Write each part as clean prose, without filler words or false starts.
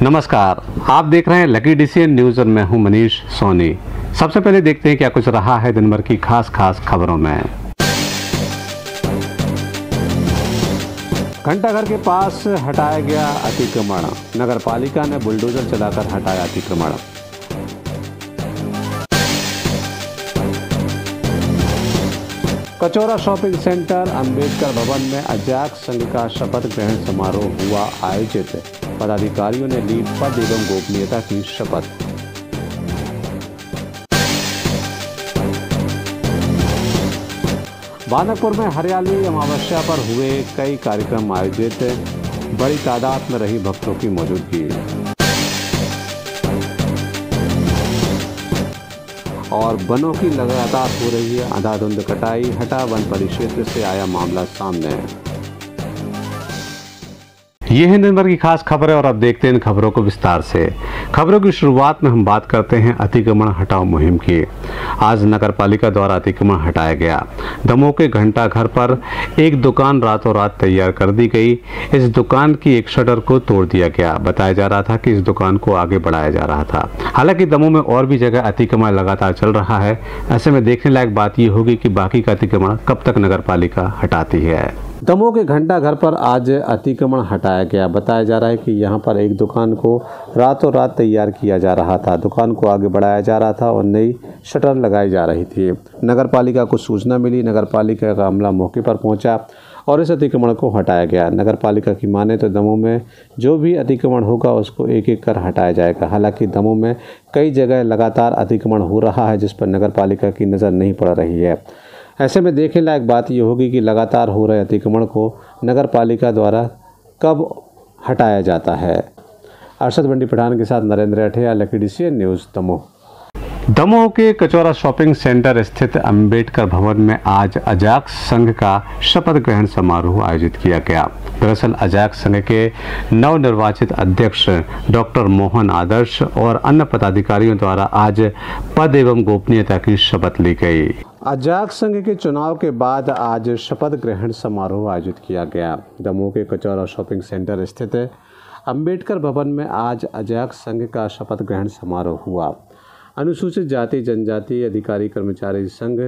नमस्कार, आप देख रहे हैं लकी डीसीएन न्यूज और मैं हूं मनीष सोनी। सबसे पहले देखते हैं क्या कुछ रहा है दिन भर की खास खबरों में। घंटाघर के पास हटाया गया अतिक्रमण, नगर पालिका ने बुलडोजर चलाकर हटाया अतिक्रमण। कचौरा शॉपिंग सेंटर अंबेडकर भवन में अजाक्स संघ का शपथ ग्रहण समारोह हुआ आयोजित। पदाधिकारियों ने ली पद एवं गोपनीयता की शपथ। बानकपुर में हरियाली अमावस्या पर हुए कई कार्यक्रम आयोजित, बड़ी तादाद में रही भक्तों की मौजूदगी। और वनों की लगातार हो रही है अंधाधुंध कटाई, हटा वन परिक्षेत्र से आया मामला सामने। ये है दिन भर की खास खबरें और अब देखते हैं इन खबरों को विस्तार से। खबरों की शुरुआत में हम बात करते हैं अतिक्रमण हटाओ मुहिम की। आज नगर पालिका द्वारा अतिक्रमण हटाया गया। दमोह के घंटाघर पर एक दुकान रातों रात तैयार कर दी गई। इस दुकान की एक शटर को तोड़ दिया गया। बताया जा रहा था कि इस दुकान को आगे बढ़ाया जा रहा था। हालांकि दमोह में और भी जगह अतिक्रमण लगातार चल रहा है। ऐसे में देखने लायक बात यह होगी कि बाकी का अतिक्रमण कब तक नगर पालिका हटाती है। दमोह के घंटाघर पर आज अतिक्रमण हटाया गया। बताया जा रहा है कि यहाँ पर एक दुकान को रातों रात तैयार किया जा रहा था। दुकान को आगे बढ़ाया जा रहा था और नई शटर लगाई जा रही थी। नगर पालिका को सूचना मिली, नगर पालिका का अमला मौके पर पहुंचा और इस अतिक्रमण को हटाया गया। नगर पालिका की माने तो दमोह में जो भी अतिक्रमण होगा उसको एक एक कर हटाया जाएगा। हालांकि दमोह में कई जगह लगातार अतिक्रमण हो रहा है जिस पर नगर पालिका की नज़र नहीं पड़ रही है। ऐसे में देखने लायक बात ये होगी कि लगातार हो रहे अतिक्रमण को नगर पालिका द्वारा कब हटाया जाता है। अरशद बंडी पठान के साथ नरेंद्र अठिया, लकी डीसीएन न्यूज़ दमोह। दमोह के कचौरा शॉपिंग सेंटर स्थित अंबेडकर भवन में आज अजाक्स संघ का शपथ ग्रहण समारोह आयोजित किया गया। दरअसल अजाक्स संघ के नवनिर्वाचित अध्यक्ष डॉक्टर मोहन आदर्श और अन्य पदाधिकारियों द्वारा आज पद एवं गोपनीयता की शपथ ली गई। अजाक्स संघ के चुनाव के बाद आज शपथ ग्रहण समारोह आयोजित किया गया। दमोह के कचौरा शॉपिंग सेंटर स्थित अंबेडकर भवन में आज अजाक्स संघ का शपथ ग्रहण समारोह हुआ। अनुसूचित जाति जनजाति अधिकारी कर्मचारी संघ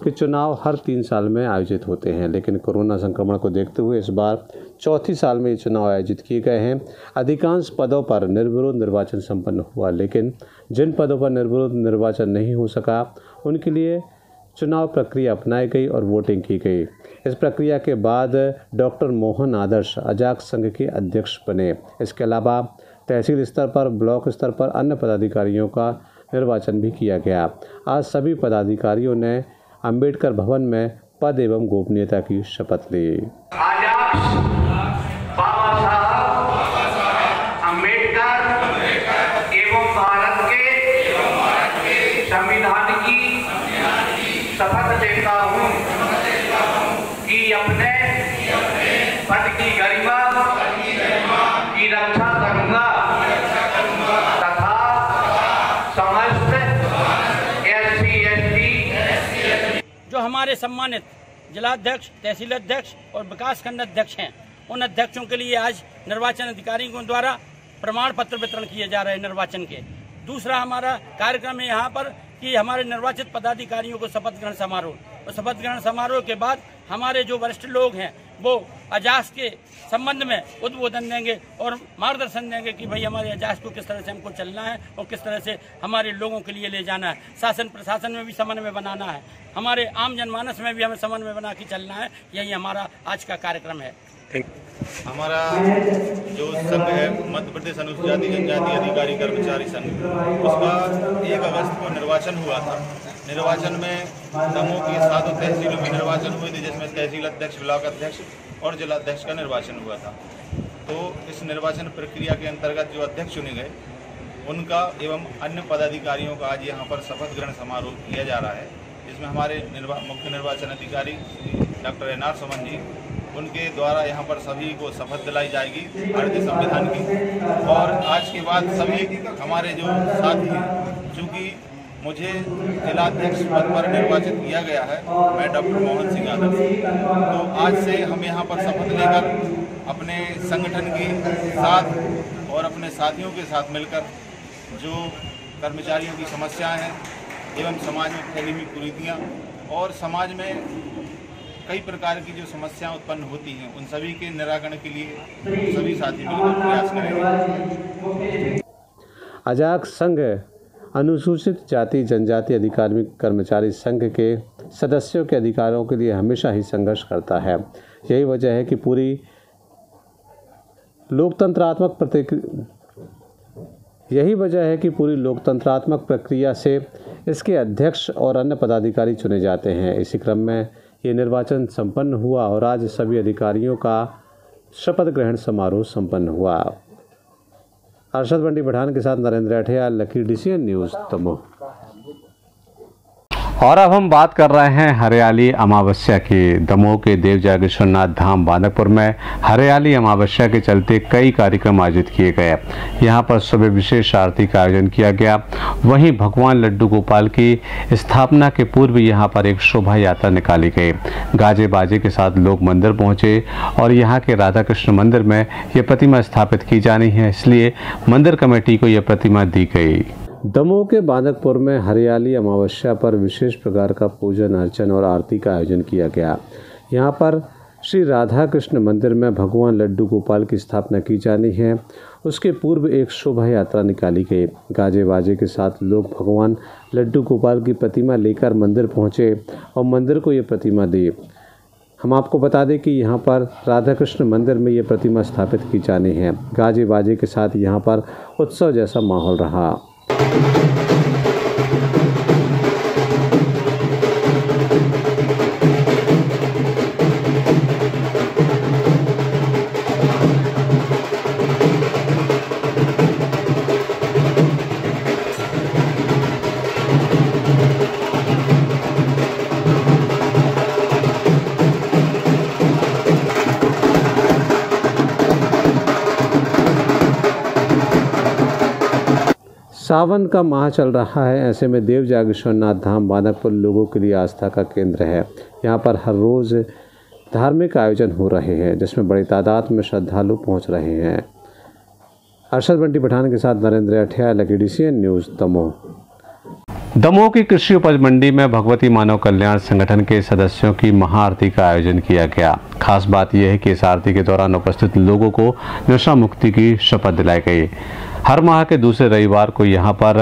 के चुनाव हर 3 साल में आयोजित होते हैं, लेकिन कोरोना संक्रमण को देखते हुए इस बार चौथी साल में ये चुनाव आयोजित किए गए हैं। अधिकांश पदों पर निर्विरोध निर्वाचन संपन्न हुआ, लेकिन जिन पदों पर निर्विरोध निर्वाचन नहीं हो सका उनके लिए चुनाव प्रक्रिया अपनाई गई और वोटिंग की गई। इस प्रक्रिया के बाद डॉक्टर मोहन आदर्श अजाक्स संघ के अध्यक्ष बने। इसके अलावा तहसील स्तर पर, ब्लॉक स्तर पर अन्य पदाधिकारियों का निर्वाचन भी किया गया। आज सभी पदाधिकारियों ने अंबेडकर भवन में पद एवं गोपनीयता की शपथ ली। बाबा साहब अंबेडकर एवं भारत के संविधान की शपथ लेता हूँ कि अपने पद की गरिमा की रक्षा करूँगा तथा समस्त SC/ST जो हमारे सम्मानित जिलाध्यक्ष, तहसील अध्यक्ष और विकासखंड अध्यक्ष हैं, उन अध्यक्षों के लिए आज निर्वाचन अधिकारियों द्वारा प्रमाण पत्र वितरण किए जा रहे हैं निर्वाचन के। दूसरा हमारा कार्यक्रम है यहाँ पर कि हमारे निर्वाचित पदाधिकारियों को शपथ ग्रहण समारोह और शपथ ग्रहण समारोह के बाद हमारे जो वरिष्ठ लोग हैं वो अजाक्स के संबंध में उद्बोधन देंगे और मार्गदर्शन देंगे कि भाई हमारे अजाक्स को किस तरह से हमको चलना है और किस तरह से हमारे लोगों के लिए ले जाना है। शासन प्रशासन में भी समन्वय बनाना है, हमारे आम जनमानस में भी हमें समन्वय बना के चलना है। यही हमारा आज का कार्यक्रम है। हमारा जो संघ है मध्य प्रदेश अनुसूचित जाति जनजाति अधिकारी कर्मचारी संघ, उसका 1 अगस्त को निर्वाचन हुआ था। निर्वाचन में दमोह की 7 तहसीलों की निर्वाचन हुए थे, जिसमें तहसील अध्यक्ष, ब्लॉक अध्यक्ष और जिला अध्यक्ष का निर्वाचन हुआ था। तो इस निर्वाचन प्रक्रिया के अंतर्गत जो अध्यक्ष चुने गए उनका एवं अन्य पदाधिकारियों का आज यहाँ पर शपथ ग्रहण समारोह किया जा रहा है, जिसमें हमारे मुख्य निर्वाचन अधिकारी डॉक्टर NR सुमन जी, उनके द्वारा यहाँ पर सभी को शपथ दिलाई जाएगी भारतीय संविधान की। और आज के बाद सभी हमारे जो साथी, चूँकि मुझे जिलाध्यक्ष पद पर निर्वाचित किया गया है, मैं डॉक्टर मोहन सिंह आदर्श, तो आज से हम यहाँ पर शपथ लेकर अपने संगठन के साथ और अपने साथियों के साथ मिलकर जो कर्मचारियों की समस्याएं हैं एवं समाज में फैली हुई कुरीतियाँ और समाज में कई प्रकार की जो समस्याएं उत्पन्न होती हैं उन सभी के निराकरण के लिए सभी साथी मिलकर प्रयास करेंगे। अजाक संघ अनुसूचित जाति जनजाति अधिकारी कर्मचारी संघ के सदस्यों के अधिकारों के लिए हमेशा ही संघर्ष करता है। यही वजह है कि पूरी लोकतंत्रात्मक प्रक्रिया से इसके अध्यक्ष और अन्य पदाधिकारी चुने जाते हैं। इसी क्रम में ये निर्वाचन संपन्न हुआ और आज सभी अधिकारियों का शपथ ग्रहण समारोह संपन्न हुआ। अरशद बंटी पठान के साथ नरेंद्र अठिया, लकी DCN न्यूज़ दमोह। और अब हम बात कर रहे हैं हरियाली अमावस्या की। दमोह के देव जागेश्वरनाथ धाम बांदकपुर में हरियाली अमावस्या के चलते कई कार्यक्रम आयोजित किए गए। यहां पर सुबह विशेष आरती का आयोजन किया गया। वहीं भगवान लड्डू गोपाल की स्थापना के पूर्व यहां पर एक शोभा यात्रा निकाली गई। गाजे बाजे के साथ लोग मंदिर पहुंचे और यहाँ के राधा कृष्ण मंदिर में ये प्रतिमा स्थापित की जानी है, इसलिए मंदिर कमेटी को यह प्रतिमा दी गई। दमोह के बांदकपुर में हरियाली अमावस्या पर विशेष प्रकार का पूजन अर्चन और आरती का आयोजन किया गया। यहाँ पर श्री राधा कृष्ण मंदिर में भगवान लड्डू गोपाल की स्थापना की जानी है। उसके पूर्व एक शोभा यात्रा निकाली गई। गाजे बाजे के साथ लोग भगवान लड्डू गोपाल की प्रतिमा लेकर मंदिर पहुँचे और मंदिर को ये प्रतिमा दी। हम आपको बता दें कि यहाँ पर राधा कृष्ण मंदिर में ये प्रतिमा स्थापित की जानी है। गाजे बाजे के साथ यहाँ पर उत्सव जैसा माहौल रहा। सावन का माह चल रहा है, ऐसे में देव जागेश्वरनाथ धाम बांदकपुर लोगों के लिए आस्था का केंद्र है। यहाँ पर हर रोज़ धार्मिक आयोजन हो रहे हैं जिसमें बड़ी तादाद में श्रद्धालु पहुँच रहे हैं। अरशद बंटी पठान के साथ नरेंद्र अठिया, लकी DCN न्यूज़ दमोह। दमोह की कृषि उपज मंडी में भगवती मानव कल्याण संगठन के सदस्यों की महाआरती का आयोजन किया गया। खास बात यह है कि इस आरती के दौरान उपस्थित लोगों को नशा मुक्ति की शपथ दिलाई गई। हर माह के दूसरे रविवार को यहां पर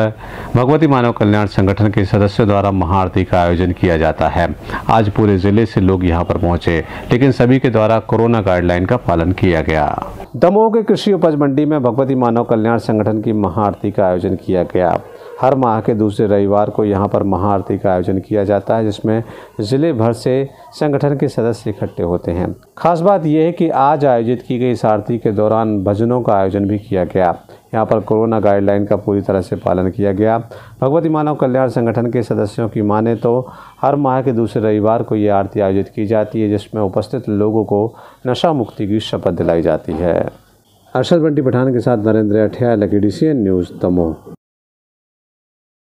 भगवती मानव कल्याण संगठन के सदस्यों द्वारा महाआरती का आयोजन किया जाता है। आज पूरे जिले से लोग यहां पर पहुंचे, लेकिन सभी के द्वारा कोरोना गाइडलाइन का पालन किया गया। दमोह के कृषि उपज मंडी में भगवती मानव कल्याण संगठन की महाआरती का आयोजन किया गया। हर माह के दूसरे रविवार को यहां पर महाआरती का आयोजन किया जाता है, जिसमें जिले भर से संगठन के सदस्य इकट्ठे होते हैं। खास बात यह है कि आज आयोजित की गई इस आरती के दौरान भजनों का आयोजन भी किया गया। यहाँ पर कोरोना गाइडलाइन का पूरी तरह से पालन किया गया। भगवती मानव कल्याण संगठन के सदस्यों की माने तो हर माह के दूसरे रविवार को ये आरती आयोजित की जाती है, जिसमें उपस्थित लोगों को नशा मुक्ति की शपथ दिलाई जाती है। अरशद बंटी पठान के साथ नरेंद्र अठिया, लकी DCN न्यूज़ दमोह।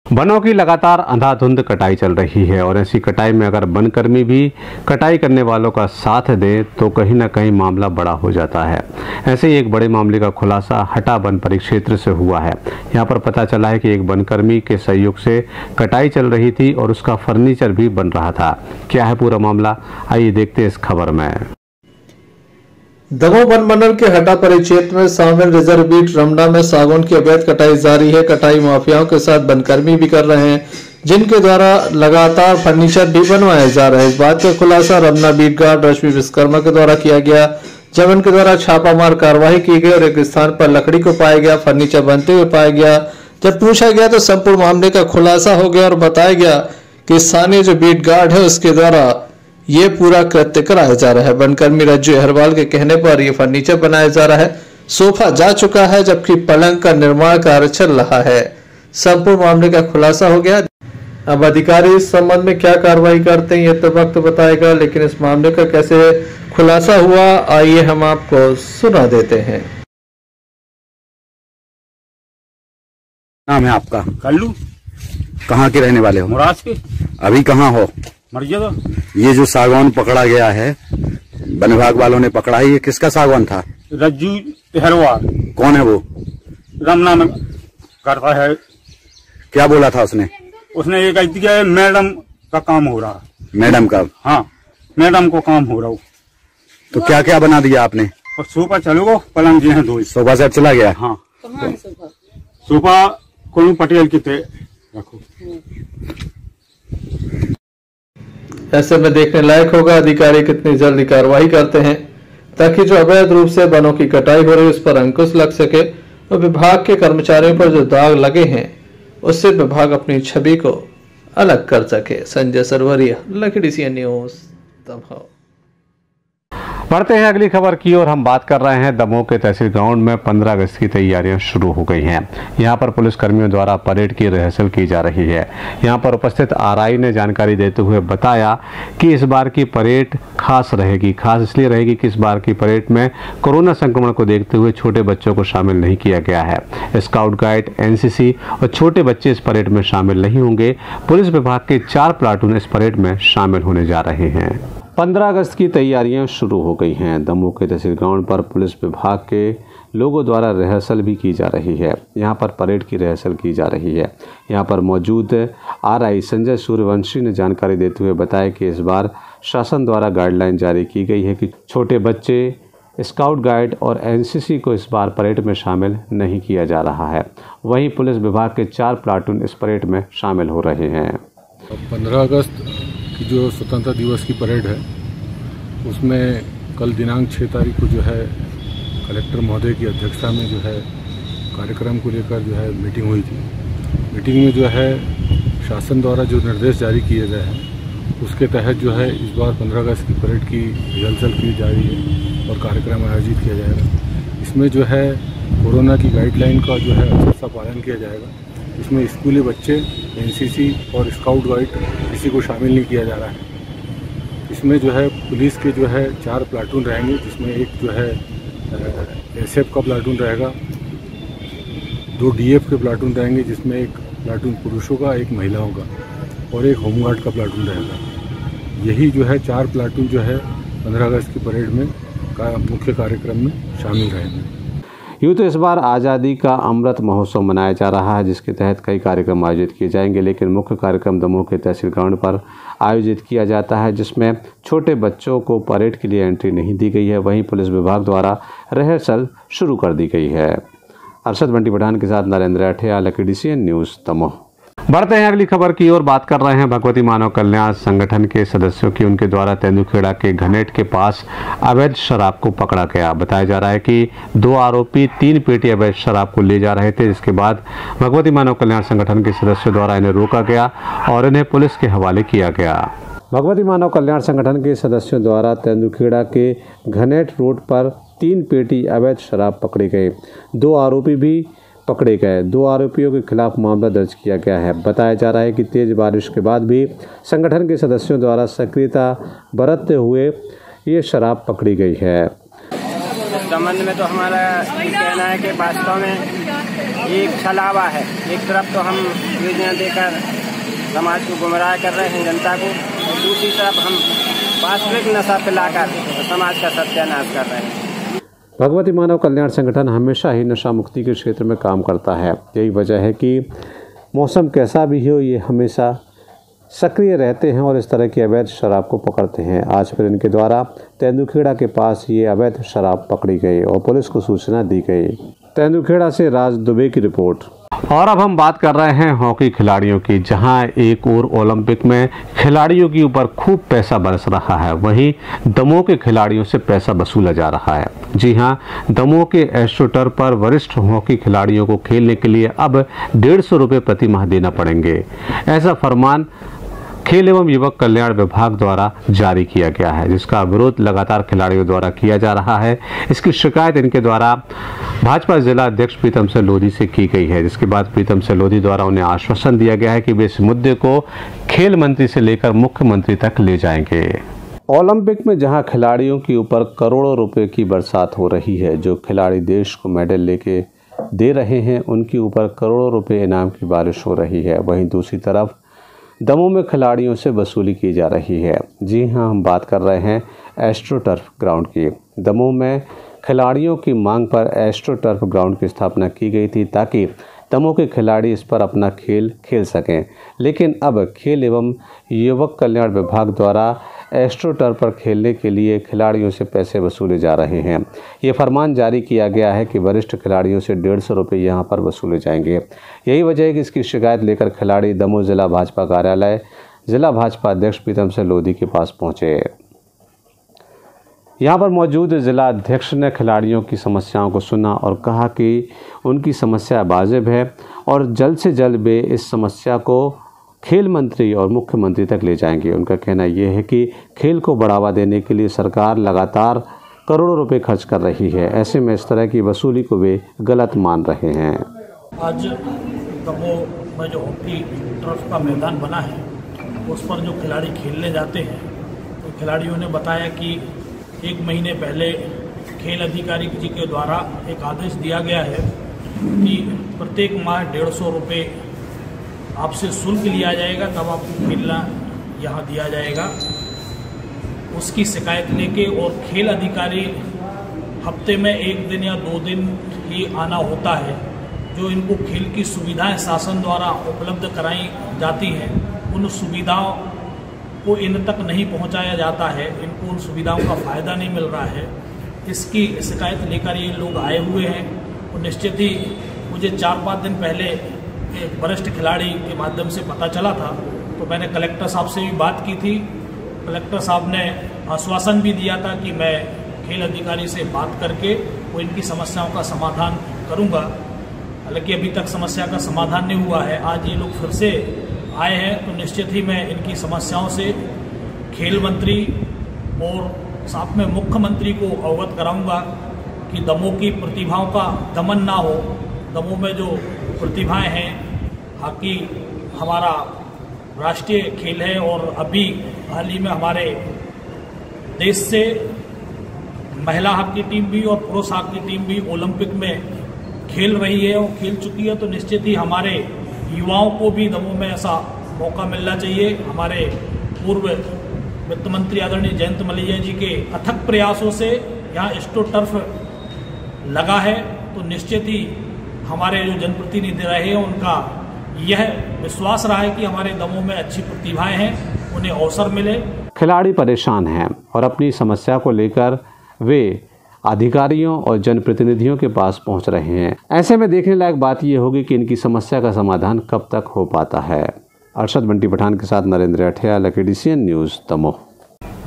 वनों की लगातार अंधाधुंध कटाई चल रही है और ऐसी कटाई में अगर वनकर्मी भी कटाई करने वालों का साथ दे तो कहीं ना कहीं मामला बड़ा हो जाता है। ऐसे ही एक बड़े मामले का खुलासा हटा वन परिक्षेत्र से हुआ है। यहाँ पर पता चला है कि एक वनकर्मी के सहयोग से कटाई चल रही थी और उसका फर्नीचर भी बन रहा था। क्या है पूरा मामला, आइए देखते हैं इस खबर में। दमोह वन मंडल के हटा परिक्षेत्र में शामिल रिजर्व बीट रमना में सागौन की अवैध कटाई जारी है। कटाई माफियाओं के साथ वनकर्मी भी कर रहे हैं, जिनके द्वारा लगातार फर्नीचर भी बनवाए जा रहे हैं। इस बात का खुलासा रमना बीट गार्ड रश्मि विश्वकर्मा के द्वारा किया गया, जब उनके द्वारा छापामार कार्रवाई की गई और एक स्थान पर लकड़ी को पाया गया, फर्नीचर बनते हुए पाया गया। जब पूछा गया तो संपूर्ण मामले का खुलासा हो गया और बताया गया कि स्थानीय जो बीट गार्ड है उसके द्वारा ये पूरा कृत्य कराया जा रहा है। वनकर्मी रज्जू अहरवाल के कहने पर यह फर्नीचर बनाया जा रहा है। सोफा जा चुका है, जबकि पलंग का निर्माण कार्य चल रहा है। संपूर्ण मामले का खुलासा हो गया। अब अधिकारी इस संबंध में क्या कार्रवाई करते हैं ये तो वक्त बताएगा, लेकिन इस मामले का कैसे खुलासा हुआ आइए हम आपको सुना देते हैं। नाम है आपका? कल्लू। कहाँ के रहने वाले हो? मुराद के। अभी कहाँ हो? मरिया। ये जो सागौन पकड़ा गया है, वन विभाग वालों ने पकड़ा है, ये किसका सागौन था? रज्जू अहरवाल। कौन है वो? रमना में करता है। क्या बोला था उसने? उसने ये कह दिया मैडम का काम हो रहा। मैडम का? हाँ, मैडम को काम हो रहा हो। तो क्या क्या बना दिया आपने? और सोफा चलो पलंग जी है 2 सोफा सेट चला गया? हाँ, सोफा कोनू पटेल की थे। रखो। ऐसे में देखने लायक होगा अधिकारी कितनी जल्दी कार्रवाई करते हैं ताकि जो अवैध रूप से वनों की कटाई हो रही है उस पर अंकुश लग सके और विभाग के कर्मचारियों पर जो दाग लगे हैं उससे विभाग अपनी छवि को अलग कर सके। Sanjay Sarvariya, lucky CN news, Damoh. बढ़ते हैं अगली खबर की और हम बात कर रहे हैं दमोह के तहसील ग्राउंड में 15 अगस्त की तैयारियां शुरू हो गई हैं। यहां पर पुलिस कर्मियों द्वारा परेड की रिहर्सल की जा रही है। यहां पर उपस्थित आरआई ने जानकारी देते हुए बताया कि इस बार की परेड खास रहेगी। खास इसलिए रहेगी कि इस बार की परेड में कोरोना संक्रमण को देखते हुए छोटे बच्चों को शामिल नहीं किया गया है। स्काउट गाइड, एनसीसी और छोटे बच्चे इस परेड में शामिल नहीं होंगे। पुलिस विभाग के 4 प्लाटून इस परेड में शामिल होने जा रहे हैं। 15 अगस्त की तैयारियां शुरू हो गई हैं। दमोह के तहसील ग्राउंड पर पुलिस विभाग के लोगों द्वारा रिहर्सल भी की जा रही है। यहां पर परेड की रिहर्सल की जा रही है। यहां पर मौजूद आरआई संजय सूर्यवंशी ने जानकारी देते हुए बताया कि इस बार शासन द्वारा गाइडलाइन जारी की गई है कि छोटे बच्चे, स्काउट गाइड और एनसीसी को इस बार परेड में शामिल नहीं किया जा रहा है। वहीं पुलिस विभाग के 4 प्लाटून इस परेड में शामिल हो रहे हैं। 15 अगस्त की जो स्वतंत्रता दिवस की परेड है उसमें कल दिनांक 6 तारीख को जो है कलेक्टर महोदय की अध्यक्षता में जो है कार्यक्रम को लेकर जो है मीटिंग हुई थी। मीटिंग में जो है शासन द्वारा जो निर्देश जारी किए गए हैं उसके तहत जो है इस बार 15 अगस्त की परेड की रिहर्सल की जा रही है और कार्यक्रम आयोजित किया जाएगा। इसमें जो है कोरोना की गाइडलाइन का जो है अच्छा सा पालन किया जाएगा। इसमें स्कूली बच्चे, एनसीसी और स्काउट गाइड किसी को शामिल नहीं किया जा रहा है। इसमें जो है पुलिस के जो है 4 प्लाटून रहेंगे जिसमें एक जो है एसएफ का प्लाटून रहेगा, 2 डीएफ के प्लाटून रहेंगे जिसमें एक प्लाटून पुरुषों का, एक महिलाओं का और एक होमगार्ड का प्लाटून रहेगा। यही जो है 4 प्लाटून जो है 15 अगस्त की परेड में मुख्य कार्यक्रम में शामिल रहेंगे। यूँ तो इस बार आज़ादी का अमृत महोत्सव मनाया जा रहा है जिसके तहत कई कार्यक्रम आयोजित किए जाएंगे, लेकिन मुख्य कार्यक्रम दमोह के तहसील ग्राउंड पर आयोजित किया जाता है जिसमें छोटे बच्चों को परेड के लिए एंट्री नहीं दी गई है। वहीं पुलिस विभाग द्वारा रिहर्सल शुरू कर दी गई है। अरशद बंटी पठान के साथ नरेंद्र अठिया, लकी सीएन न्यूज़, दमोह। बढ़ते हैं अगली खबर की ओर। बात कर रहे हैं भगवती मानव कल्याण संगठन के सदस्यों की। उनके द्वारा तेंदुखेड़ा के घनेट के पास अवैध शराब को पकड़ा गया। बताया जा रहा है कि 2 आरोपी 3 पेटी अवैध शराब को ले जा रहे थे, जिसके बाद भगवती मानव कल्याण संगठन के सदस्यों द्वारा इन्हें रोका गया और इन्हें पुलिस के हवाले किया गया। भगवती मानव कल्याण संगठन के सदस्यों द्वारा तेंदुखेड़ा के घनेट रोड पर 3 पेटी अवैध शराब पकड़ी गई। 2 आरोपी भी पकड़े गए। 2 आरोपियों के खिलाफ मामला दर्ज किया गया है। बताया जा रहा है कि तेज बारिश के बाद भी संगठन के सदस्यों द्वारा सक्रियता बरतते हुए ये शराब पकड़ी गई है। संबंध में तो हमारा ये कहना है कि वास्तव में एक छलावा है। एक तरफ तो हम योजना देकर समाज को गुमराह कर रहे हैं, जनता को, और दूसरी तरफ हम वास्तविक नशा पिलाकर समाज का सत्यानाश कर रहे हैं। भगवती मानव कल्याण संगठन हमेशा ही नशा मुक्ति के क्षेत्र में काम करता है। यही वजह है कि मौसम कैसा भी हो, ये हमेशा सक्रिय रहते हैं और इस तरह की अवैध शराब को पकड़ते हैं। आज फिर इनके द्वारा तेंदुखेड़ा के पास ये अवैध शराब पकड़ी गई और पुलिस को सूचना दी गई। तेंदुखेड़ा से राज दुबे की रिपोर्ट। और अब हम बात कर रहे हैं हॉकी खिलाड़ियों की, जहां एक और ओलंपिक में खिलाड़ियों के ऊपर खूब पैसा बरस रहा है, वहीं दमोह के खिलाड़ियों से पैसा वसूला जा रहा है। जी हां, दमोह के एस्ट्रोटर्फ पर वरिष्ठ हॉकी खिलाड़ियों को खेलने के लिए अब 150 रुपये प्रति माह देना पड़ेंगे। ऐसा फरमान खेल एवं युवक कल्याण विभाग द्वारा जारी किया गया है, जिसका विरोध लगातार खिलाड़ियों द्वारा किया जा रहा है। इसकी शिकायत इनके द्वारा भाजपा जिला अध्यक्ष प्रीतम सिंह लोधी से की गई है, जिसके बाद प्रीतम सिंह लोधी द्वारा उन्हें आश्वासन दिया गया है कि वे इस मुद्दे को खेल मंत्री से लेकर मुख्यमंत्री तक ले जाएंगे। ओलंपिक में जहां खिलाड़ियों के ऊपर करोड़ों रुपए की बरसात हो रही है, जो खिलाड़ी देश को मेडल लेके दे रहे हैं उनके ऊपर करोड़ों रुपए इनाम की बारिश हो रही है, वहीं दूसरी तरफ दमोह में खिलाड़ियों से वसूली की जा रही है। जी हां, हम बात कर रहे हैं एस्ट्रोटर्फ ग्राउंड की। दमोह में खिलाड़ियों की मांग पर एस्ट्रो टर्फ ग्राउंड की स्थापना की गई थी ताकि दमोह के खिलाड़ी इस पर अपना खेल खेल सकें। लेकिन अब खेल एवं युवक कल्याण विभाग द्वारा एस्ट्रो टर्फ पर खेलने के लिए खिलाड़ियों से पैसे वसूले जा रहे हैं। ये फरमान जारी किया गया है कि वरिष्ठ खिलाड़ियों से 150 रुपये यहाँ पर वसूले जाएंगे। यही वजह है कि इसकी शिकायत लेकर खिलाड़ी दमोह जिला भाजपा कार्यालय जिला भाजपा अध्यक्ष प्रीतम सिंह लोधी के पास पहुँचे। यहाँ पर मौजूद जिला अध्यक्ष ने खिलाड़ियों की समस्याओं को सुना और कहा कि उनकी समस्या वाजिब है और जल्द से जल्द वे इस समस्या को खेल मंत्री और मुख्यमंत्री तक ले जाएंगे। उनका कहना यह है कि खेल को बढ़ावा देने के लिए सरकार लगातार करोड़ों रुपए खर्च कर रही है। ऐसे में इस तरह की वसूली को वे गलत मान रहे हैं। आज दमोह में जो हॉकी टर्फ का मैदान बना है उस पर जो खिलाड़ी खेलने जाते हैं तो खिलाड़ियों ने बताया कि 1 महीने पहले खेल अधिकारी जी के द्वारा एक आदेश दिया गया है कि प्रत्येक माह 150 रुपये आपसे शुल्क लिया जाएगा, तब आपको खेलना यहाँ दिया जाएगा। उसकी शिकायत लेके और खेल अधिकारी हफ्ते में 1 दिन या 2 दिन ही आना होता है। जो इनको खेल की सुविधाएं शासन द्वारा उपलब्ध कराई जाती हैं उन सुविधाओं को इन तक नहीं पहुंचाया जाता है, इनको उन सुविधाओं का फ़ायदा नहीं मिल रहा है। इसकी शिकायत लेकर ये लोग आए हुए हैं और निश्चित ही मुझे 4-5 दिन पहले एक वरिष्ठ खिलाड़ी के माध्यम से पता चला था, तो मैंने कलेक्टर साहब से भी बात की थी। कलेक्टर साहब ने आश्वासन भी दिया था कि मैं खेल अधिकारी से बात करके वो इनकी समस्याओं का समाधान करूँगा। हालांकि अभी तक समस्या का समाधान नहीं हुआ है। आज ये लोग फिर से आए हैं तो निश्चित ही मैं इनकी समस्याओं से खेल मंत्री और साथ में मुख्यमंत्री को अवगत कराऊंगा कि दमोह की प्रतिभाओं का दमन ना हो। दमोह में जो प्रतिभाएं हैं, हॉकी हमारा राष्ट्रीय खेल है और अभी हाल ही में हमारे देश से महिला हॉकी टीम भी और पुरुष हॉकी टीम भी ओलंपिक में खेल रही है और खेल चुकी है। तो निश्चित ही हमारे युवाओं को भी दमोह में ऐसा मौका मिलना चाहिए। हमारे पूर्व वित्त मंत्री आदरणीय जयंत मलैया जी के अथक प्रयासों से यहाँ एस्ट्रो टर्फ लगा है, तो निश्चित ही हमारे जो जनप्रतिनिधि रहे हैं उनका यह विश्वास रहा है कि हमारे दमोह में अच्छी प्रतिभाएं हैं, उन्हें अवसर मिले। खिलाड़ी परेशान हैं और अपनी समस्या को लेकर वे अधिकारियों और जनप्रतिनिधियों के पास पहुंच रहे हैं। ऐसे में देखने लायक बात यह होगी कि इनकी समस्या का समाधान कब तक हो पाता है। अरशद बंटी पठान के साथ नरेंद्र अठिया, लकी DCN न्यूज़ दमोह।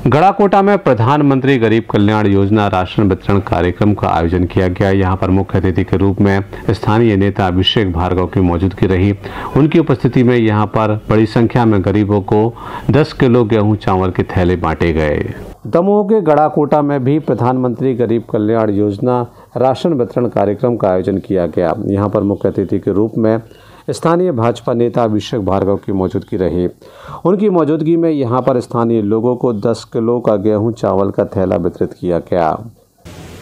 गड़ाकोटा में प्रधानमंत्री गरीब कल्याण योजना राशन वितरण कार्यक्रम का आयोजन किया गया। यहां पर मुख्य अतिथि के रूप में स्थानीय नेता अभिषेक भार्गव की मौजूदगी रही। उनकी उपस्थिति में यहां पर बड़ी संख्या में गरीबों को 10 किलो गेहूं चावल के थैले बांटे गए। दमोह के गड़ाकोटा में भी प्रधानमंत्री गरीब कल्याण योजना राशन वितरण कार्यक्रम का आयोजन किया गया। यहाँ पर मुख्य अतिथि के रूप में स्थानीय भाजपा नेता अभिषेक भार्गव की मौजूदगी रही। उनकी मौजूदगी में यहाँ पर स्थानीय लोगों को 10 किलो का गेहूं चावल का थैला वितरित किया गया।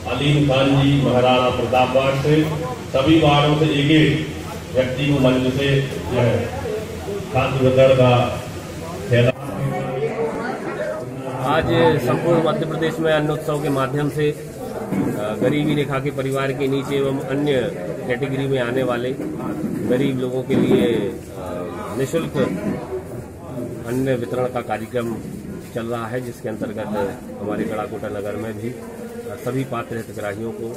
अलीम खान जी महाराणा प्रतापगढ़ से सभी वार्डों से एक व्यक्ति को मंच से खाद्य वितरण का थैला। आज संपूर्ण मध्य प्रदेश में अन्न उत्सव के माध्यम से गरीबी रेखा के परिवार के नीचे एवं अन्य कैटेगरी में आने वाले गरीब लोगों के लिए निःशुल्क अन्न वितरण का कार्यक्रम चल रहा है, जिसके अंतर्गत हमारे गड़ाकोटा नगर में भी सभी पात्र हितग्राहियों को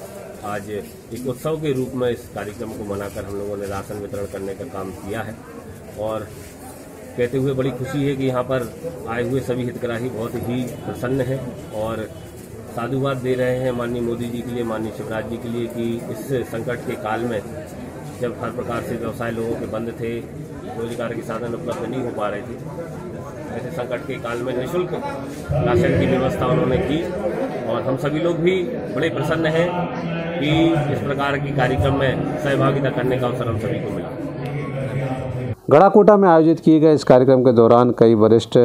आज एक उत्सव के रूप में इस कार्यक्रम को मनाकर हम लोगों ने राशन वितरण करने का काम किया है। और कहते हुए बड़ी खुशी है कि यहाँ पर आए हुए सभी हितग्राही बहुत ही प्रसन्न हैं और साधुवाद दे रहे हैं माननीय मोदी जी के लिए, माननीय शिवराज जी के लिए कि इस संकट के काल में जब हर प्रकार से व्यवसाय लोगों के बंद थे, रोजगार के साधन उपलब्ध नहीं हो पा रहे थे, ऐसे संकट के काल में निःशुल्क राशन की व्यवस्था उन्होंने की और हम सभी लोग भी बड़े प्रसन्न हैं कि इस प्रकार के कार्यक्रम में सहभागिता करने का अवसर हम सभी को मिला। गड़ाकोटा में आयोजित किए गए इस कार्यक्रम के दौरान कई वरिष्ठ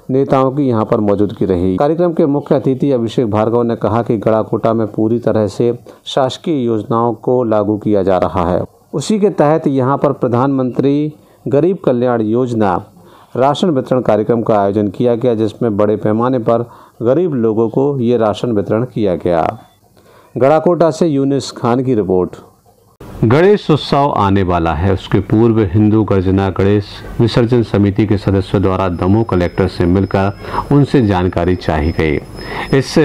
नेताओं की यहां पर मौजूदगी रही। कार्यक्रम के मुख्य अतिथि अभिषेक भार्गव ने कहा कि गड़ाकोटा में पूरी तरह से शासकीय योजनाओं को लागू किया जा रहा है। उसी के तहत यहां पर प्रधानमंत्री गरीब कल्याण योजना राशन वितरण कार्यक्रम का आयोजन किया गया, जिसमें बड़े पैमाने पर गरीब लोगों को ये राशन वितरण किया गया। गड़ाकोटा से यूनिस खान की रिपोर्ट। गणेश उत्सव आने वाला है, उसके पूर्व हिंदू गर्जना गणेश विसर्जन समिति के सदस्यों द्वारा दमोह कलेक्टर से मिलकर उनसे जानकारी चाही गई। इस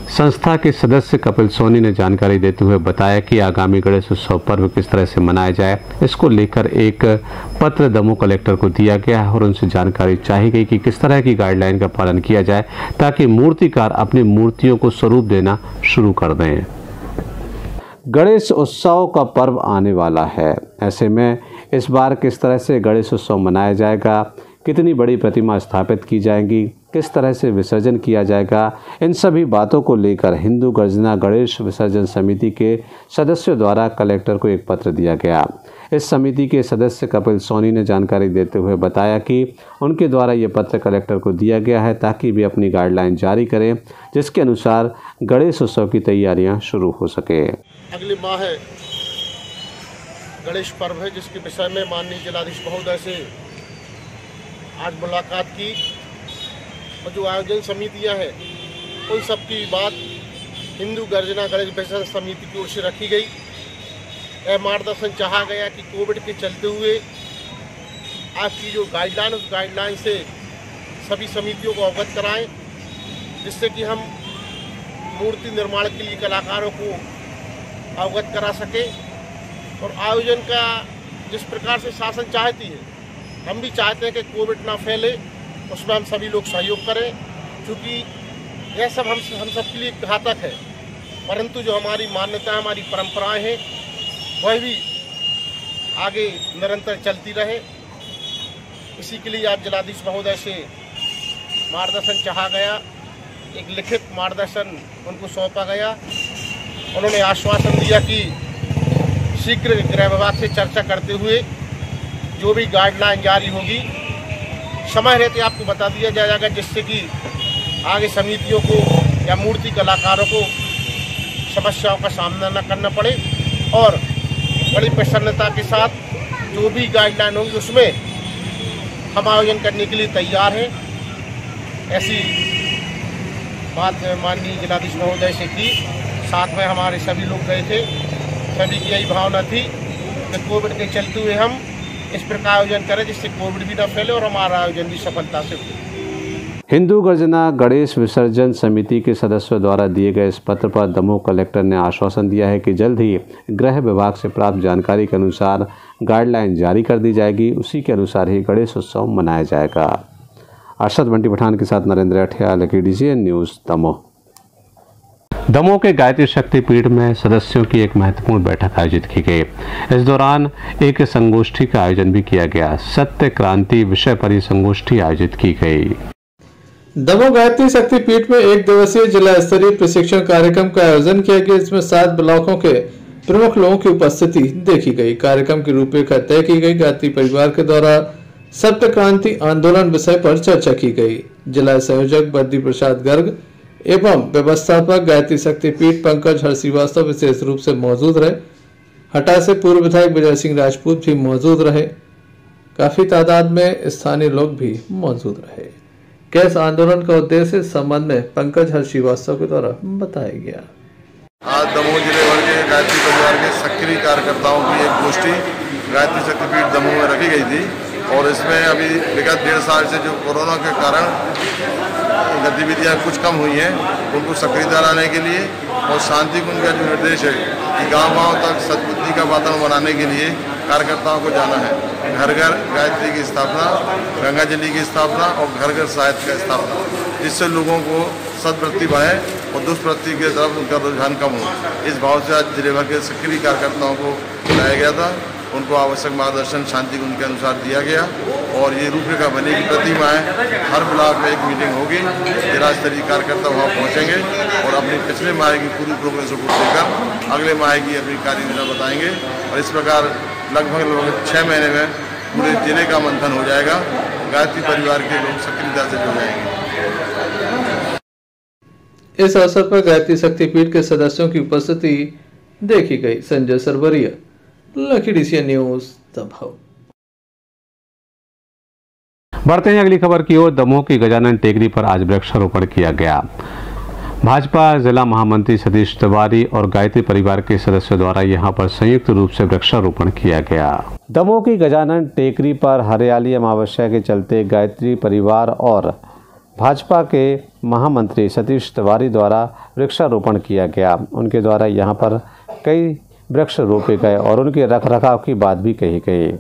संस्था के सदस्य कपिल सोनी ने जानकारी देते हुए बताया कि आगामी गणेश उत्सव पर्व किस तरह से मनाया जाए, इसको लेकर एक पत्र दमोह कलेक्टर को दिया गया है और उनसे जानकारी चाही गई कि किस तरह की गाइडलाइन का पालन किया जाए ताकि मूर्तिकार अपनी मूर्तियों को स्वरूप देना शुरू कर दें। गणेश उत्सव का पर्व आने वाला है, ऐसे में इस बार किस तरह से गणेश उत्सव मनाया जाएगा, कितनी बड़ी प्रतिमा स्थापित की जाएंगी, किस तरह से विसर्जन किया जाएगा, इन सभी बातों को लेकर हिंदू गर्जना गणेश विसर्जन समिति के सदस्यों द्वारा कलेक्टर को एक पत्र दिया गया। इस समिति के सदस्य कपिल सोनी ने जानकारी देते हुए बताया कि उनके द्वारा ये पत्र कलेक्टर को दिया गया है ताकि वे अपनी गाइडलाइन जारी करें, जिसके अनुसार गणेश उत्सव की तैयारियां शुरू हो सके। अगले माह गणेश पर्व है, जिसके विषय में माननीय जिलाधीश महोदय से आज मुलाकात की और जो आयोजन समितियां हैं उन सब की बात हिंदू गर्जना गणेश विसर्जन समिति की ओर से रखी गई। यह मार्गदर्शन चाहा गया कि कोविड के चलते हुए आपकी जो गाइडलाइन उस गाइडलाइन से सभी समितियों को अवगत कराएं, जिससे कि हम मूर्ति निर्माण के लिए कलाकारों को अवगत करा सकें और आयोजन का जिस प्रकार से शासन चाहती है, हम भी चाहते हैं कि कोविड ना फैले, उसमें हम सभी लोग सहयोग करें, क्योंकि यह सब हम सब के लिए घातक है। परंतु जो हमारी मान्यता है, हमारी परंपराएं हैं, वह भी आगे निरंतर चलती रहे। इसी के लिए आज जिलाधीश महोदय से मार्गदर्शन चाहा गया, एक लिखित मार्गदर्शन उनको सौंपा गया। उन्होंने आश्वासन दिया कि शीघ्र गृह विभाग से चर्चा करते हुए जो भी गाइडलाइन जारी होगी समय रहते आपको बता दिया जाएगा, जिससे कि आगे समितियों को या मूर्ति कलाकारों को समस्याओं का सामना न करना पड़े और बड़ी प्रसन्नता के साथ जो भी गाइडलाइन होंगी उसमें हम आयोजन करने के लिए तैयार हैं। ऐसी बात माननीय जिलाधीश महोदय से की, साथ में हमारे सभी लोग गए थे। सभी की यही भावना थी कि कोविड के चलते हुए हम इस प्रकार आयोजन करें जिससे कोविड भी न फैले और हमारा आयोजन भी सफलता से हो। हिंदू गर्जना गणेश विसर्जन समिति के सदस्यों द्वारा दिए गए इस पत्र पर दमोह कलेक्टर ने आश्वासन दिया है कि जल्द ही गृह विभाग से प्राप्त जानकारी के अनुसार गाइडलाइन जारी कर दी जाएगी, उसी के अनुसार ही गणेश उत्सव मनाया जाएगा। अरशद बंटी पठान के साथ नरेंद्र अठियाल, DCN न्यूज़, दमोह। दमोह के गायत्री शक्तिपीठ में सदस्यों की एक महत्वपूर्ण बैठक आयोजित की गई। इस दौरान एक संगोष्ठी का आयोजन भी किया गया। सत्य क्रांति विषय पर यह संगोष्ठी आयोजित की गई। दमोह गायत्री शक्तिपीठ में एक दिवसीय जिला स्तरीय प्रशिक्षण कार्यक्रम का आयोजन किया गया, जिसमें 7 ब्लॉकों के प्रमुख लोगों की उपस्थिति देखी गई। कार्यक्रम की रूपरेखा तय की गई। गायत्री परिवार के द्वारा सत्य क्रांति आंदोलन विषय पर चर्चा की गई। जिला संयोजक बद्री प्रसाद गर्ग एवं व्यवस्थापक गायत्री शक्तिपीठ पंकज श्रीवास्तव विशेष रूप से मौजूद रहे। हटा से पूर्व विधायक विजय सिंह राजपूत भी मौजूद रहे। काफी तादाद में स्थानीय लोग भी मौजूद रहे। कैस आंदोलन का उद्देश्य इस संबंध में पंकज श्रीवास्तव के द्वारा बताया गया। आज दमोह जिले भर के गायत्री परिवार के सक्रिय कार्यकर्ताओं की एक गोष्ठी गायत्री शक्तिपीठ दमोह में रखी गई थी और इसमें अभी विगत 1.5 साल से जो कोरोना के कारण गतिविधियां कुछ कम हुई हैं, उनको सक्रियता लाने के लिए और शांति को उनका जो निर्देश है कि गांव-गांव तक सद्बुद्धि का वातावरण बनाने के लिए कार्यकर्ताओं को जाना है। घर घर गायत्री की स्थापना, गंगाजली की स्थापना और घर घर साहित्य की स्थापना, जिससे लोगों को सद्वृत्ति बढ़े और दुष्प्रवृत्ति की तरफ उनका रुझान कम हो। इस भाव से आज जिले भर के सक्रिय कार्यकर्ताओं को बुलाया गया था। उनको आवश्यक मार्गदर्शन शांति गुण के अनुसार दिया गया और ये रूपरेखा बनेगी। प्रतिमाएँ हर ब्लॉक में एक मीटिंग होगी, जिला स्तरीय कार्यकर्ता वहाँ पहुँचेंगे और अपनी पिछले माह की पूरी प्रोग्रेस रिपोर्ट लेकर अगले माह की अपनी कार्ययोजना बताएंगे और इस प्रकार लगभग 6 महीने में पूरे जिले का मंथन हो जाएगा। गायत्री परिवार के लोग सक्रियता से जुड़ जाएंगे। इस अवसर पर गायत्री शक्तिपीठ के सदस्यों की उपस्थिति देखी गई। Sanjay Sarvariya, lucky DCN news, Damoh. बढ़ते हैं अगली खबर की ओर। दमोह की गजानन टेकरी पर आज वृक्षारोपण किया गया। भाजपा जिला महामंत्री सतीश तिवारी और गायत्री परिवार के सदस्यों द्वारा यहां पर संयुक्त रूप से वृक्षारोपण किया गया। दमोह की गजानन टेकरी पर हरियाली अमावस्या के चलते गायत्री परिवार और भाजपा के महामंत्री सतीश तिवारी द्वारा वृक्षारोपण किया गया। उनके द्वारा यहां पर कई वृक्ष रोपे गए और उनके रखरखाव की बात भी कही गई।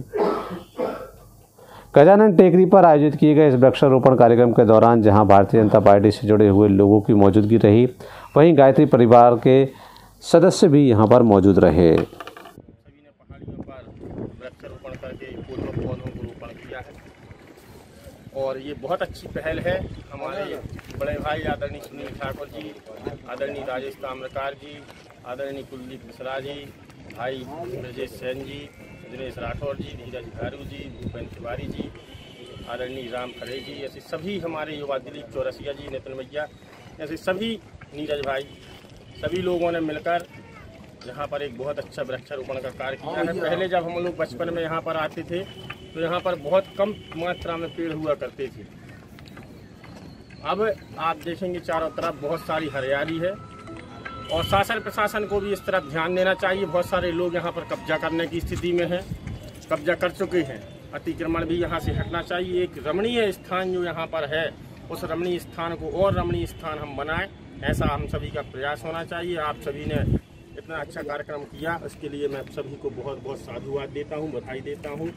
गजानन टेकरी पर आयोजित किए गए इस वृक्षारोपण कार्यक्रम के दौरान जहां भारतीय जनता पार्टी से जुड़े हुए लोगों की मौजूदगी रही, वहीं गायत्री परिवार के सदस्य भी यहां पर मौजूद रहे। सभी ने पहाड़ियों पर वृक्षारोपण करके पौधों को रोपण किया है और ये बहुत अच्छी पहल है। हमारे बड़े भाई आदरणीय सुनील ठाकुर जी, आदरणीय राजेश ताम्रकार जी, आदरणीय कुलदीप मिश्रा जी, भाई ब्रजेश सेन जी, दिनेश राठौर जी, धीरज घारू जी, भूपेन तिवारी जी, आदरणीय राम खड़े जी, ऐसे सभी हमारे युवा दिलीप चौरसिया जी, नितिन भैया, ऐसे सभी नीरज भाई, सभी लोगों ने मिलकर यहाँ पर एक बहुत अच्छा वृक्षारोपण का कार्य किया है। पहले जब हम लोग बचपन में यहाँ पर आते थे तो यहाँ पर बहुत कम मात्रा में पेड़ हुआ करते थे। अब आप देखेंगे चारों तरफ बहुत सारी हरियाली है और शासन प्रशासन को भी इस तरफ ध्यान देना चाहिए। बहुत सारे लोग यहाँ पर कब्जा करने की स्थिति में हैं, कब्जा कर चुके हैं। अतिक्रमण भी यहाँ से हटना चाहिए। एक रमणीय स्थान जो यहाँ पर है, उस रमणीय स्थान को और रमणीय स्थान हम बनाएं, ऐसा हम सभी का प्रयास होना चाहिए। आप सभी ने इतना अच्छा कार्यक्रम किया, उसके लिए मैं सभी को बहुत बहुत साधुवाद देता हूँ, बधाई देता हूँ।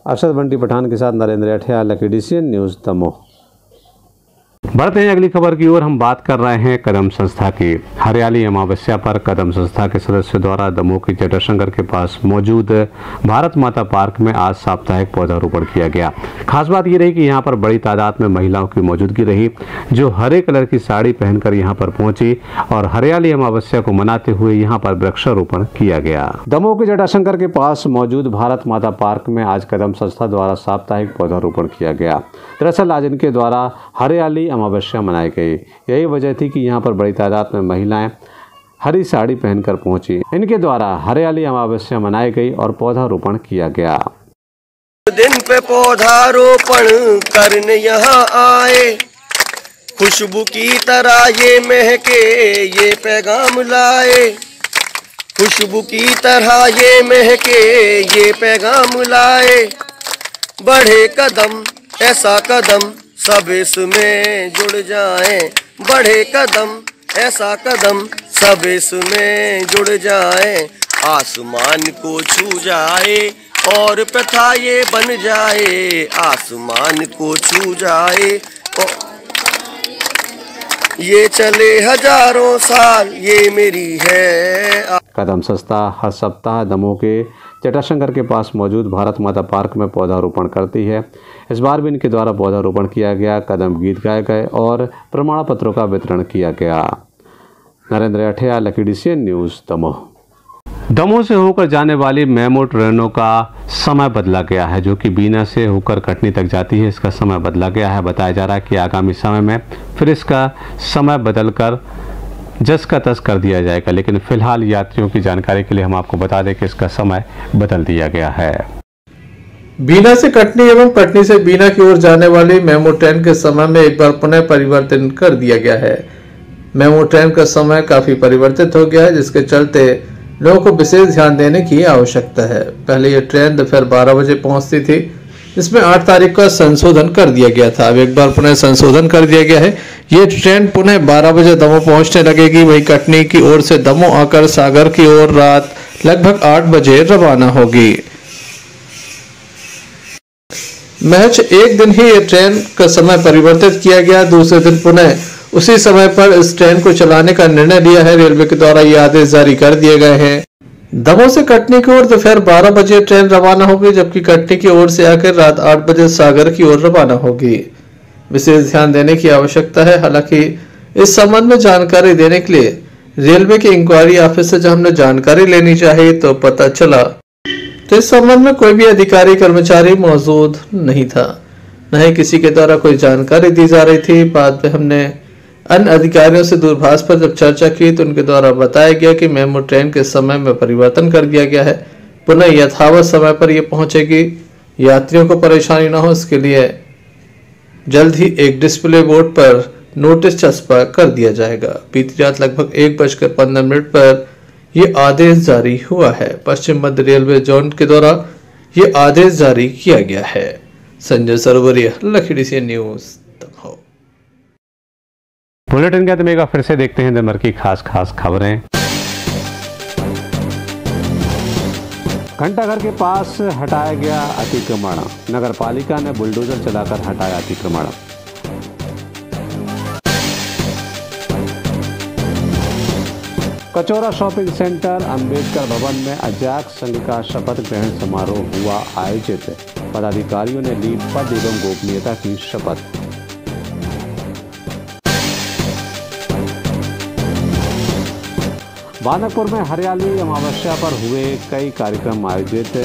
अरशद बंटी पठान के साथ नरेंद्र अठिया, लकी DCN न्यूज़ दमोह। बढ़ते हैं अगली खबर की ओर। हम बात कर रहे हैं कदम संस्था की। हरियाली अमावस्या पर कदम संस्था के सदस्यों द्वारा दमोह के जटाशंकर के पास मौजूद भारत माता पार्क में आज साप्ताहिक पौधारोपण किया गया। खास बात ये रही कि यहाँ पर बड़ी तादाद में महिलाओं की मौजूदगी रही, जो हरे कलर की साड़ी पहनकर यहाँ पर पहुंची और हरियाली अमावस्या को मनाते हुए यहाँ पर वृक्षारोपण किया गया। दमोह के जटाशंकर के पास मौजूद भारत माता पार्क में आज कदम संस्था द्वारा साप्ताहिक पौधारोपण किया गया। दरअसल आज इनके द्वारा हरियाली अमावस्या मनाई गई। यही वजह थी कि यहाँ पर बड़ी तादाद में महिलाएं हरी साड़ी पहनकर पहुंची। इनके द्वारा हरियाली अमावस्या मनाई गई और पौधारोपण किया गया। दिन पे पौधारोपण करने यहाँ आए, खुशबू की तरह ये महके ये पैगाम लाए, खुशबू की तरह ये महके ये पैगाम लाए। बढ़े कदम ऐसा कदम सब इसमें जुड़ जाएं, बढ़े कदम ऐसा कदम सब इसमें जुड़ जाएं। आसमान को छू जाए और प्रथा ये बन जाए, आसमान को छू जाए ये चले हजारों साल ये मेरी है। कदम संस्था हर सप्ताह दमोह के जटाशंकर के पास मौजूद भारत माता पार्क में पौधारोपण करती है। इस बार भी इनके द्वारा पौधारोपण किया गया, कदम गीत गाए गए और प्रमाण पत्रों का वितरण किया गया। Narendra Athiya, Lucky DCN news Damoh. दमोह से होकर जाने वाली मेमो ट्रेनों का समय बदला गया है, जो कि बीना से होकर कटनी तक जाती है। इसका समय बदला गया है। बताया जा रहा है कि आगामी समय में फिर इसका समय बदलकर जस का तस कर दिया जाएगा, लेकिन फिलहाल यात्रियों की जानकारी के लिए हम आपको बता दें कि इसका समय बदल दिया गया है। बीना से कटनी एवं कटनी से बीना की ओर जाने वाली मेमो ट्रेन के समय में एक बार पुनः परिवर्तन कर दिया गया है। मेमो ट्रेन का समय काफी परिवर्तित हो गया है, जिसके चलते लोगों को विशेष ध्यान देने की आवश्यकता है। पहले ये ट्रेन दोपहर 12 बजे पहुंचती थी, जिसमें 8 तारीख का संशोधन कर दिया गया था। अब एक बार पुनः संशोधन कर दिया गया है। ये ट्रेन पुनः 12 बजे दमोह पहुंचने लगेगी। वही कटनी की ओर से दमोह आकर सागर की ओर रात लगभग 8 बजे रवाना होगी। महज एक दिन ही ये ट्रेन का समय परिवर्तित किया गया। दूसरे दिन पुनः उसी समय पर इस ट्रेन को चलाने का निर्णय लिया है। रेलवे के द्वारा ये आदेश जारी कर दिए गए हैं। दमोह से कटनी की ओर दोपहर 12 बजे ट्रेन रवाना होगी, जबकि कटनी की ओर से आकर रात 8 बजे सागर की ओर रवाना होगी। विशेष ध्यान देने की आवश्यकता है। हालांकि इस संबंध में जानकारी देने के लिए रेलवे के इंक्वायरी ऑफिस से जब हमने जानकारी लेनी चाहिए तो पता चला तो इस संबंध में कोई भी अधिकारी कर्मचारी मौजूद नहीं था, न ही किसी के द्वारा कोई जानकारी दी जा रही थी। बाद में हमने अन्य अधिकारियों से दूरभाष पर जब चर्चा की तो उनके द्वारा बताया गया कि मेमो ट्रेन के समय में परिवर्तन कर दिया गया है, पुनः यथावत समय पर यह पहुंचेगी। यात्रियों को परेशानी न हो इसके लिए जल्द ही एक डिस्प्ले बोर्ड पर नोटिस चस्पा कर दिया जाएगा। बीती रात लगभग 1:15 पर ये आदेश जारी हुआ है। पश्चिम मध्य रेलवे जोन के द्वारा ये आदेश जारी किया गया है। संजय सरवरिया, लखीडी सी न्यूज। बुलेटिन के अंत में फिर से देखते हैं दिन भर की खास खबरें। घंटाघर के पास हटाया गया अतिक्रमण, नगर पालिका ने बुलडोजर चलाकर हटाया अतिक्रमण। कचौरा शॉपिंग सेंटर अंबेडकर भवन में अजाक्स संघ का शपथ ग्रहण समारोह हुआ आयोजित, पदाधिकारियों ने ली पद एवं गोपनीयता की शपथ। बानकपुर में हरियाली अमावस्या पर हुए कई कार्यक्रम आयोजित,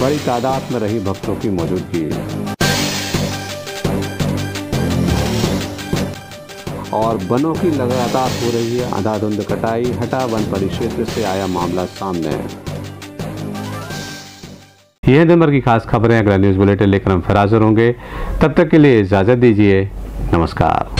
बड़ी तादाद में रही भक्तों की मौजूदगी। और वनों की लगातार हो रही है अंधाधुंध कटाई, हटा वन परिक्षेत्र से आया मामला सामने। यह दिन भर की खास खबरें। अगला न्यूज बुलेटिन लेकर हम फिर हाजिर होंगे, तब तक के लिए इजाजत दीजिए। नमस्कार।